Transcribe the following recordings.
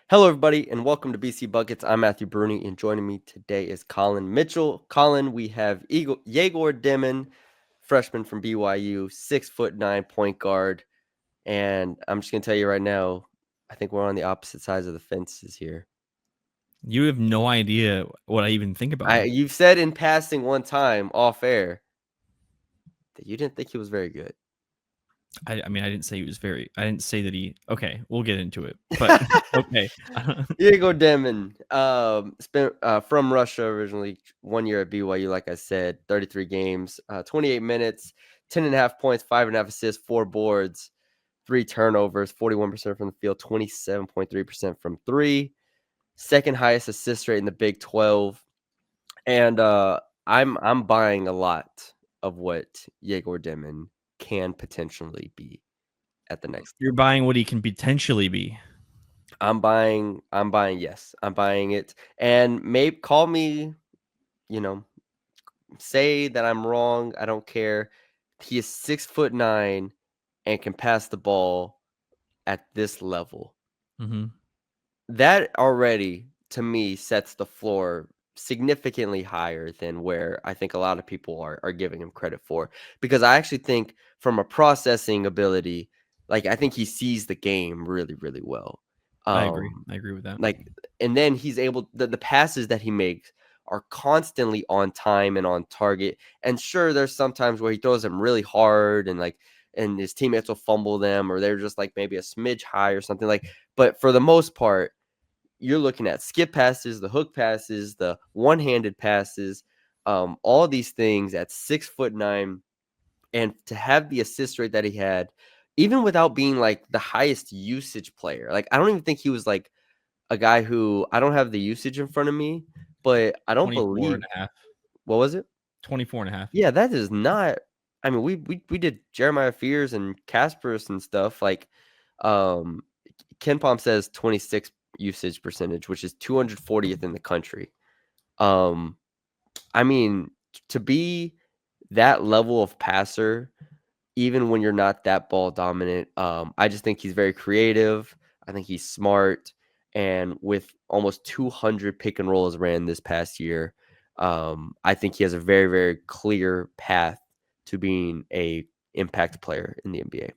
Hello, everybody, and welcome to BC Buckets. I'm Matthew Brune, and joining me today is Colin Mitchell. Colin, we have Egor Demin, freshman from BYU, 6'9" point guard, and I'm just gonna tell you right now, I think we're on the opposite sides of the fences here. You have no idea what I even think about him. You've said in passing one time off air that you didn't think he was very good. I mean, I didn't say he was very. I didn't say that he. Okay, we'll get into it. But okay, Egor Demin, spent from Russia originally, 1 year at BYU, like I said, 33 games, 28 minutes, 10.5 points, 5.5 assists, 4 boards, 3 turnovers, 41% from the field, 27.3% from three, second highest assist rate in the Big 12. And I'm buying a lot of what Yegor Demin can potentially be at the next you're level. buying what he can potentially be. Yes. I'm buying it. And maybe call me, you know, say that I'm wrong. I don't care. He is 6'9" and can pass the ball at this level. Mm-hmm. That already, to me, sets the floor significantly higher than where I think a lot of people are giving him credit for. Because I actually think from a processing ability, like I think he sees the game really, really well. I agree. Um, I agree with that. like and then he's able the passes that he makes are constantly on time and on target. And sure, there's sometimes where he throws them really hard and his teammates will fumble them or they're just like maybe a smidge high or something like, but for the most part, you're looking at skip passes, the hook passes, the one-handed passes, all these things at 6'9", and to have the assist rate that he had, even without being like the highest usage player. Like I don't even think he was like a guy who I don't have the usage in front of me, but I don't 24 and believe a half. what was it? 24 and a half. Yeah, that is not. I mean, we did Jeremiah Fears and Casperus and stuff like. Um, Ken Palm says 26 usage percentage, which is 240th in the country. Um, I mean, to be that level of passer, even when you're not that ball dominant, I just think he's very creative. I think he's smart. And with almost 200 pick and rolls ran this past year, I think he has a very, very clear path to being a impact player in the NBA.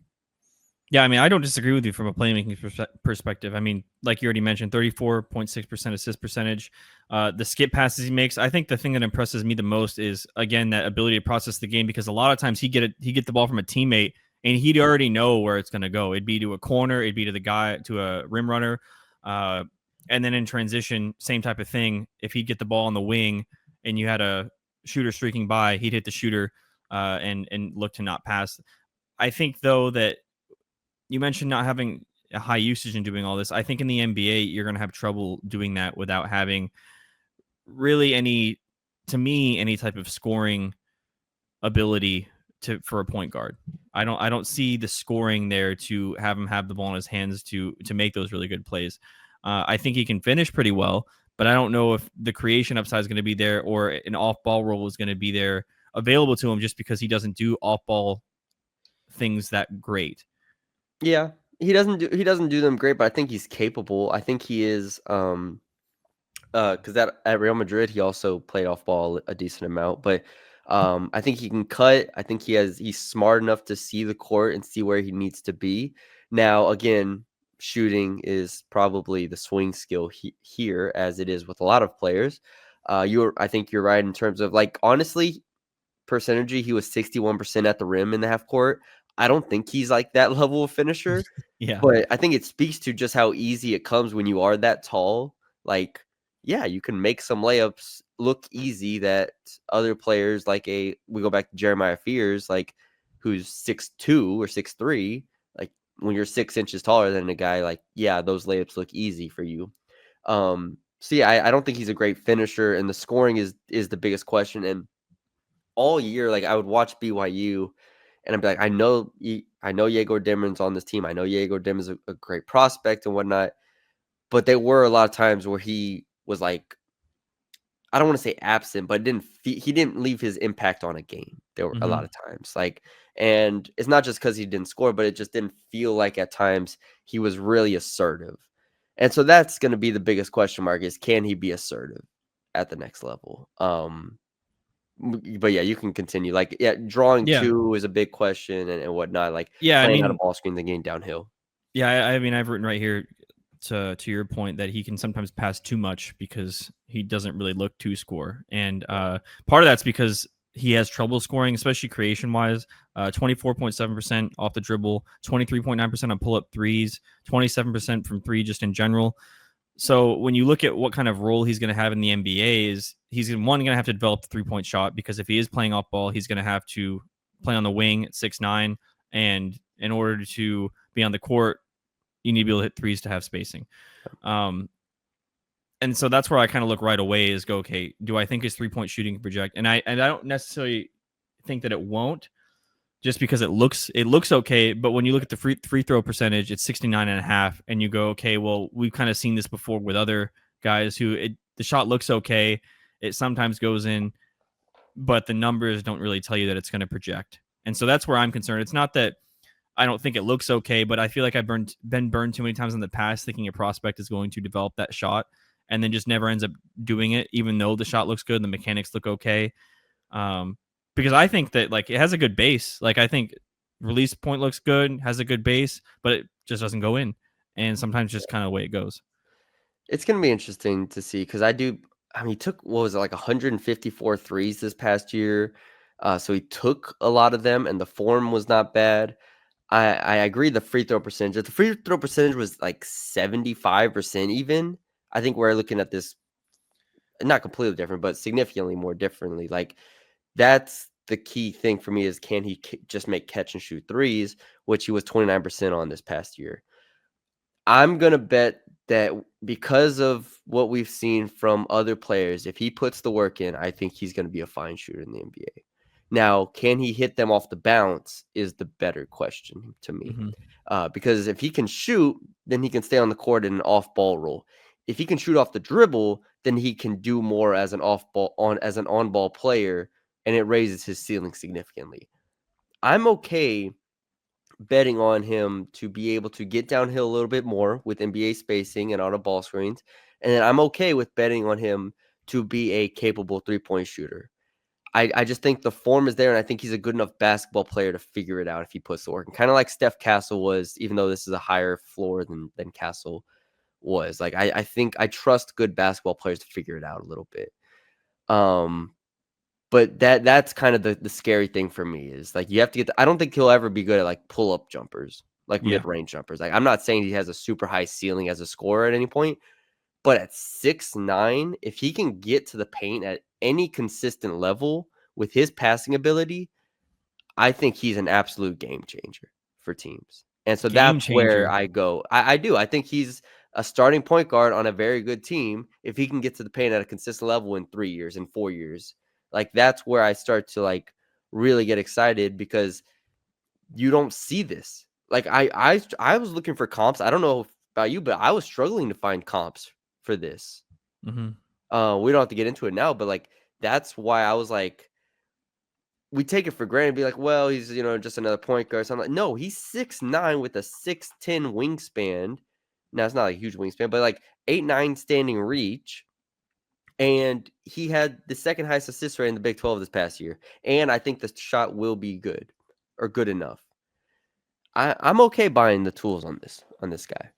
Yeah, I mean, I don't disagree with you from a playmaking perspective. I mean, like you already mentioned, 34.6% assist percentage. The skip passes he makes. I think the thing that impresses me the most is again that ability to process the game, because a lot of times he get the ball from a teammate and he'd already know where it's going to go. It'd be to a corner, it'd be to the guy, to a rim runner, uh, and then in transition, same type of thing. If he'd get the ball on the wing and you had a shooter streaking by, he'd hit the shooter and look to not pass. I think though that you mentioned not having a high usage in doing all this. I think in the NBA, you're going to have trouble doing that without having really any type of scoring ability for a point guard. I don't see the scoring there to have him have the ball in his hands to make those really good plays. I think he can finish pretty well, but I don't know if the creation upside is going to be there or an off ball role is going to be there available to him just because he doesn't do off ball things that great. Yeah, he doesn't do them great, but I think he's capable. I think he is. Because at Real Madrid he also played off ball a decent amount, but I think he can cut. I think he's smart enough to see the court and see where he needs to be. Now, again, shooting is probably the swing skill here, as it is with a lot of players. I think you're right in terms of like honestly, percentage. He was 61% at the rim in the half court. I don't think he's like that level of finisher, Yeah. but I think it speaks to just how easy it comes when you are that tall. Like, yeah, you can make some layups look easy that other players we go back to Jeremiah Fears, like who's 6'2" or 6'3", like when you're 6 inches taller than a guy, like, yeah, those layups look easy for you. So yeah, I don't think he's a great finisher, and the scoring is the biggest question. And all year, like I would watch BYU and I'd be like, I know Yegor Demin's on this team. I know Yegor Demin's a great prospect and whatnot. But there were a lot of times where he was like, I don't want to say absent, but he didn't leave his impact on a game. There were a lot Hmm. of times, like, and it's not just because he didn't score, but it just didn't feel like at times he was really assertive. And so that's going to be the biggest question mark is can he be assertive at the next level? But yeah, you can continue. Like, yeah, drawing Yeah. 2 is a big question and whatnot. Like Yeah. I playing out of mean, ball screen, then getting downhill. yeah. I mean, I've written right here to your point that he can sometimes pass too much because he doesn't really look to score, and part of that's because he has trouble scoring, especially creation wise. 24.7% off the dribble, 23.9% on pull up threes, 27% from three just in general. So when you look at what kind of role he's going to have in the NBA, is he's going to have to develop the 3-point shot, because if he is playing off ball, he's going to have to play on the wing at 6'9", and in order to be on the court, you need to be able to hit threes to have spacing. And so that's where I kind of look right away is go, okay, do I think his 3-point shooting can project? And I don't necessarily think that it won't, just because it looks okay. But when you look at the free throw percentage, it's 69.5%, and you go, okay, well, we've kind of seen this before with other guys who the shot looks okay, it sometimes goes in, but the numbers don't really tell you that it's going to project. And so that's where I'm concerned. It's not that I don't think it looks okay, but I feel like I've been burned too many times in the past thinking a prospect is going to develop that shot and then just never ends up doing it, even though the shot looks good and the mechanics look okay. Because I think that like it has a good base. Like I think release point looks good, has a good base, but it just doesn't go in. And sometimes just kind of the way it goes. It's going to be interesting to see because I mean, he took, what was it, like 154 threes this past year. So he took a lot of them and the form was not bad. I agree the free throw percentage. If the free throw percentage was like 75% even, I think we're looking at this not completely different, but significantly more differently. Like that's the key thing for me is can he just make catch and shoot threes, which he was 29% on this past year. I'm going to bet that because of what we've seen from other players, if he puts the work in, I think he's going to be a fine shooter in the NBA. Now, can he hit them off the bounce is the better question to me. Mm-hmm. Because if he can shoot, then he can stay on the court in an off-ball role. If he can shoot off the dribble, then he can do more as an on-ball player, and it raises his ceiling significantly. I'm okay betting on him to be able to get downhill a little bit more with NBA spacing and out of ball screens. And then I'm okay with betting on him to be a capable 3-point shooter. I just think the form is there, and I think he's a good enough basketball player to figure it out if he puts the work. And kind of like Steph Castle was, even though this is a higher floor than Castle was. Like I think I trust good basketball players to figure it out a little bit. But that's kind of the scary thing for me is like you have to get I don't think he'll ever be good at like pull-up jumpers, like Yeah. mid-range jumpers. Like I'm not saying he has a super high ceiling as a scorer at any point, but at 6'9", if he can get to the paint at any consistent level with his passing ability, I think he's an absolute game changer for teams. And so Game that's where changer. I go. I do. I think he's a starting point guard on a very good team if he can get to the paint at a consistent level in 3 years, in 4 years. Like that's where I start to like really get excited because you don't see this. Like I was looking for comps. I don't know about you, but I was struggling to find comps for this. Mm-hmm. We don't have to get into it now, but like that's why I was like, we take it for granted, be like, well, he's just another point guard. So I'm like, no, he's 6'9" with a 6'10" wingspan. Now it's not like a huge wingspan, but like 8'9" standing reach. And he had the second highest assist rate in the Big 12 this past year. And I think the shot will be good or good enough. I'm okay buying the tools on this guy.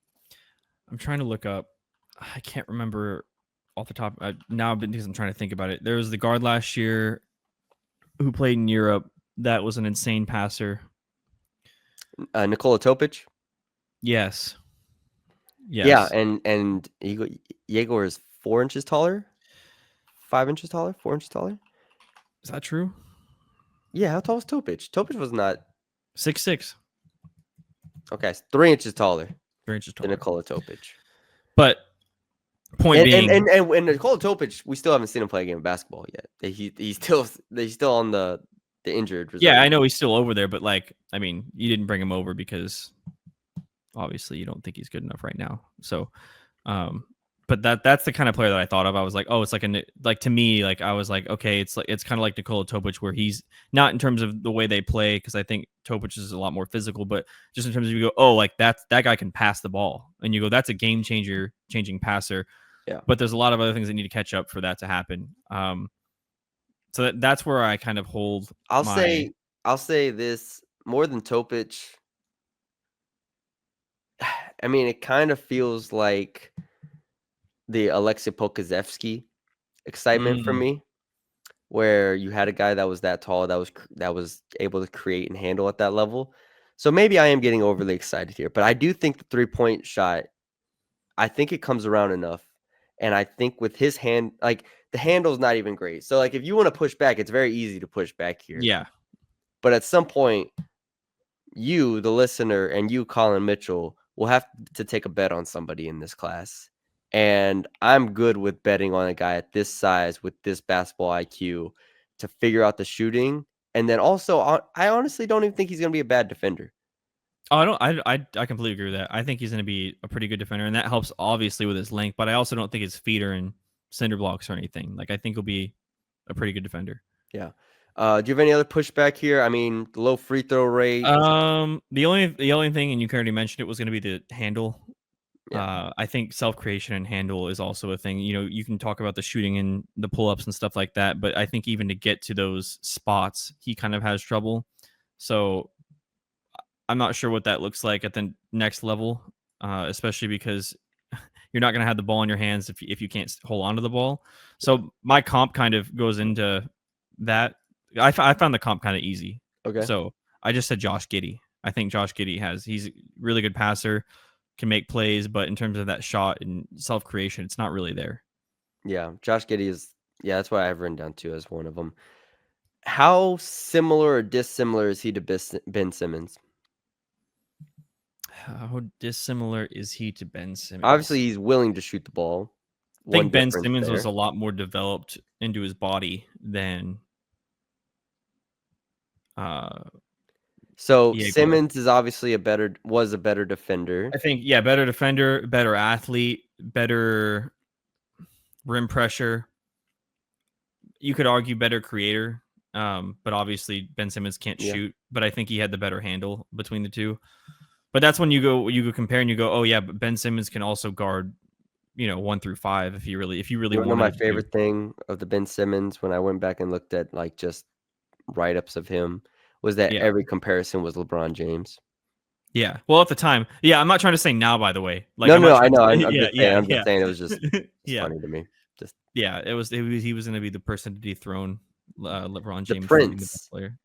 I'm trying to look up. I can't remember off the top now because I'm trying to think about it. There was the guard last year who played in Europe that was an insane passer. Nikola Topic. Yes. Yeah, Yes. and Yegor is 4 inches taller, 5 inches taller, 4 inches taller. Is that true? Yeah, how tall was Topic? Topic was not 6'6". okay. 3 inches taller 3 inches than taller. Nikola Topic. But point being, And Nikola Topic, we still haven't seen him play a game of basketball yet. He's still on the injured reserve. yeah, I know he's still over there, but like, I mean, you didn't bring him over because obviously you don't think he's good enough right now. So, but but that's the kind of player that I thought of. I was like, oh, it's like to me, like I was like, okay, it's kind of like Nikola Topic, where he's not in terms of the way they play, because I think Topic is a lot more physical, but just in terms of you go, oh, like that guy can pass the ball, and you go, that's a changing passer. Yeah. But there's a lot of other things that need to catch up for that to happen. So that's where I kind of hold I'll my. say this more than Topic. I mean, it kind of feels like the Alexei Pokazevsky excitement for Mm, me, where you had a guy that was that tall, that was able to create and handle at that level. So maybe I am getting overly excited here, but I do think the 3-point shot, I think it comes around enough. And I think with his hand, like the handle's not even great. So like if you want to push back, it's very easy to push back here. yeah. But at some point, you, the listener, and you, Colin Mitchell, will have to take a bet on somebody in this class. And I'm good with betting on a guy at this size with this basketball IQ to figure out the shooting. And then also, I honestly don't even think he's going to be a bad defender. Oh, I completely agree with that. I think he's going to be a pretty good defender, and that helps obviously with his length. But I also don't think his feet are in cinder blocks or anything. Like I think he'll be a pretty good defender. Yeah. Do you have any other pushback here? I mean, the low free throw rate. The only thing, and you already mentioned it, was going to be the handle. Yeah. I think self creation and handle is also a thing. You know, you can talk about the shooting and the pull ups and stuff like that, but I think even to get to those spots, he kind of has trouble. So I'm not sure what that looks like at the next level, especially because you're not going to have the ball in your hands if you can't hold on to the ball. So my comp kind of goes into that. I found the comp kind of easy. Okay. So I just said Josh Giddey. I think Josh Giddey he's a really good passer, can make plays, but in terms of that shot and self creation, it's not really there. Yeah. Josh Giddey is, yeah, that's what I've written down too as one of them. How similar or dissimilar is he to Ben Simmons? How dissimilar is he to Ben Obviously, Simmons? he's willing to shoot the ball. I One think Ben difference Simmons was there. a lot more developed into his body than uh, So Egor. Simmons is obviously was a better defender. I think, yeah, better defender, better athlete, better rim pressure. You could argue better creator, but obviously Ben Simmons can't Yeah. shoot. But I think he had the better handle between the two. But that's when you go compare and you go, oh yeah, but Ben Simmons can also guard, 1 through 5 if you really You wanna know wanted my him to. favorite thing of the Ben Simmons when I went back and looked at, like, just write-ups of him was that Yeah. every comparison was LeBron James. Yeah. Well, at the time, yeah. I'm not trying to say now. By the way, like No, I'm no, not no, I trying to know, say. I'm Yeah, just saying yeah, yeah, it was just it's yeah, funny to me. Just yeah. He was going to be the person to dethrone LeBron the James from being the best prince, player.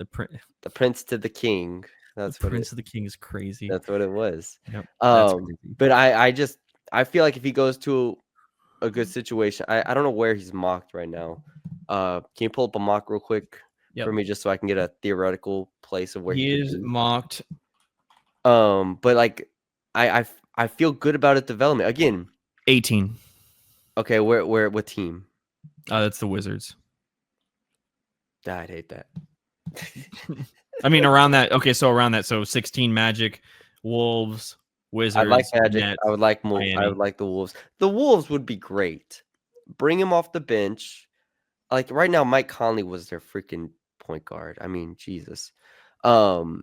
the prince to the king. The That's what it Prince of the King is crazy. that's what it was. Yep, that's crazy. But I feel like if he goes to a good situation, I don't know where he's mocked right now. Can you pull up a mock real quick Yep, for me just so I can get a theoretical place of where he he could is be? mocked But like I feel good about his development. Again, 18. okay, where what team? That's the Wizards. I'd hate that. I mean, around that. Okay, so around that. So 16 Magic, Wolves, I'd like Wizards, Magic. Nets, I would Miami. like the Wolves. The Wolves would be great. Bring him off the bench. Like right now, Mike Conley was their freaking point guard. I mean, Jesus. Um,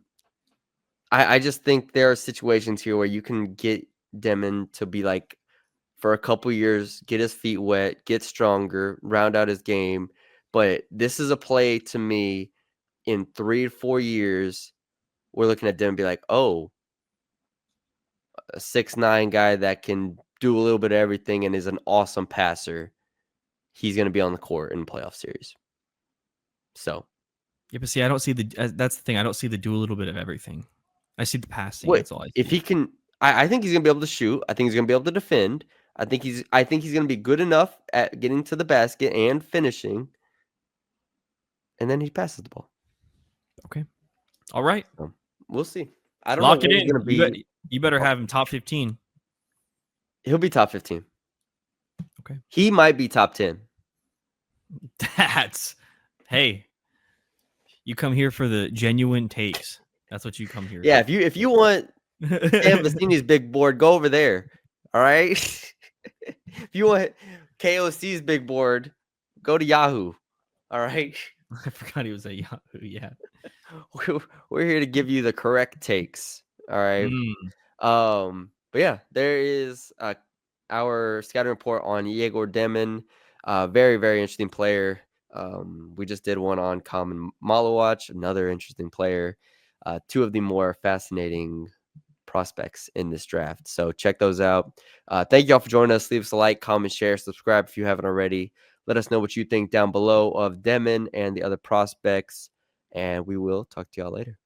I just think there are situations here where you can get Demin to be like for a couple years, get his feet wet, get stronger, round out his game. But this is a play to me in 3 to 4 years, we're looking at Demin and be like, oh, a 6'9" guy that can do a little bit of everything and is an awesome passer. He's going to be on the court in the playoff series. So, Yeah, but see, I don't see the. That's the thing. I don't see the do a little bit of everything. I see the passing. what That's all I if see. he can? I think he's going to be able to shoot. I think he's going to be able to defend. I think he's going to be good enough at getting to the basket and finishing. And then he passes the ball. Okay. All right. So, we'll see. I don't know Lock it where he's in. going to be. You better have him top 15. He'll be top 15. Okay. He might be top 10. Hey, you come here for the genuine takes. That's what you come here. Yeah, if you want Sam Vecini's big board, go over there. All right. If you want KOC's big board, go to Yahoo. All right. I forgot he was at Yahoo. Yeah. We're here to give you the correct takes. All right. Mm. But yeah, there is our scouting report on Egor Demin. Very, very interesting player. We just did one on Common Malawatch, another interesting player. Two of the more fascinating prospects in this draft. So check those out. Thank you all for joining us. Leave us a like, comment, share, subscribe if you haven't already. Let us know what you think down below of Demin and the other prospects. And we will talk to y'all later.